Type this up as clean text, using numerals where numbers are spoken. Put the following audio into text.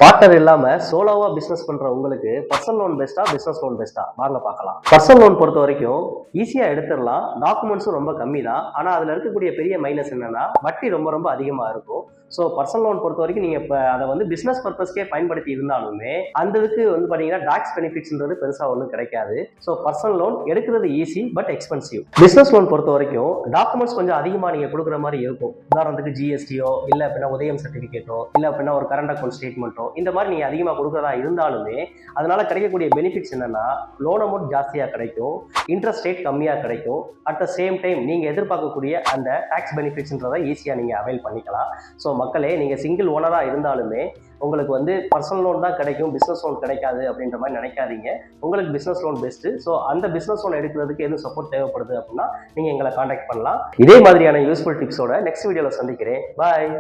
Partner இல்லாம சோலோவா business பண்ற உங்களுக்கு பர்சனல் லோன் பெஸ்டா, பிசினஸ் லோன் பெஸ்டா? வாங்க பார்க்கலாம். பர்சனல் லோன் பொறுத்த வரைக்கும் ஈஸியா எடுத்துடலாம். டாக்குமெண்ட்ஸும் ரொம்ப கம்மி தான். ஆனா அதுல இருக்கக்கூடிய பெரிய மைனஸ் என்னன்னா வட்டி ரொம்ப ரொம்ப அதிகமா இருக்கும். ஸோ பர்சனல் லோன் பொறுத்த வரைக்கும் நீங்க இப்போ அதை வந்து பிசினஸ் பர்பஸ்க்கே பயன்படுத்தி இருந்தாலுமே அந்த இதுக்கு வந்து பாத்தீங்கன்னா டாக்ஸ் பெனிஃபிட்ஸ்ன்றது பெருசா ஒன்றும் கிடைக்காது. ஸோ பர்சனல் லோன் எடுக்கிறது easy but expensive. Business loan பொறுத்த வரைக்கும் டாக்குமெண்ட்ஸ் கொஞ்சம் அதிகமா நீங்க கொடுக்குற மாதிரி இருக்கும். உதாரணத்துக்கு ஜிஎஸ்டியோ இல்ல அப்படின்னா உதயம் சர்டிபிகேட்டோ இல்ல அப்படின்னா ஒரு கரண்ட் அக்கௌண்ட் ஸ்டேட்மெண்ட்டோ இந்த மாதிரி நீங்க அதிகமா கொடுக்குறதா இருந்தாலுமே அதனால கிடைக்கக்கூடிய பெனிஃபிட்ஸ் என்னன்னா லோன் அமௌண்ட் ஜாஸ்தியா கிடைக்கும், இன்ட்ரெஸ்ட் ரேட் கம்மியா கிடைக்கும். அட் த சேம் டைம் நீங்க எதிர்பார்க்கக்கூடிய அந்த டாக்ஸ் பெனிஃபிட்ஸ்ன்றதை ஈஸியா நீங்க அவைல் பண்ணிக்கலாம். ஸோ மக்களே, நீங்க சிங்கிள் ஓனரா இருந்தாலுமே உங்களுக்கு வந்து பர்சனல் லோன் தான் கிடைக்கும், பிசினஸ் லோன் கிடைக்காது அப்படின்ற மாதிரி நினைக்காதீங்க. உங்களுக்கு பிசினஸ் லோன் பெஸ்ட். ஸோ அந்த பிசினஸ் லோன் எடுக்கிறதுக்கு எதுவும் சப்போர்ட் தேவைப்படுது அப்படின்னா நீங்க எங்களை கான்டாக்ட் பண்ணலாம். இதே மாதிரியான யூஸ்ஃபுல் டிப்ஸோட நெக்ஸ்ட் வீடியோல சந்திக்கிறேன். பாய்.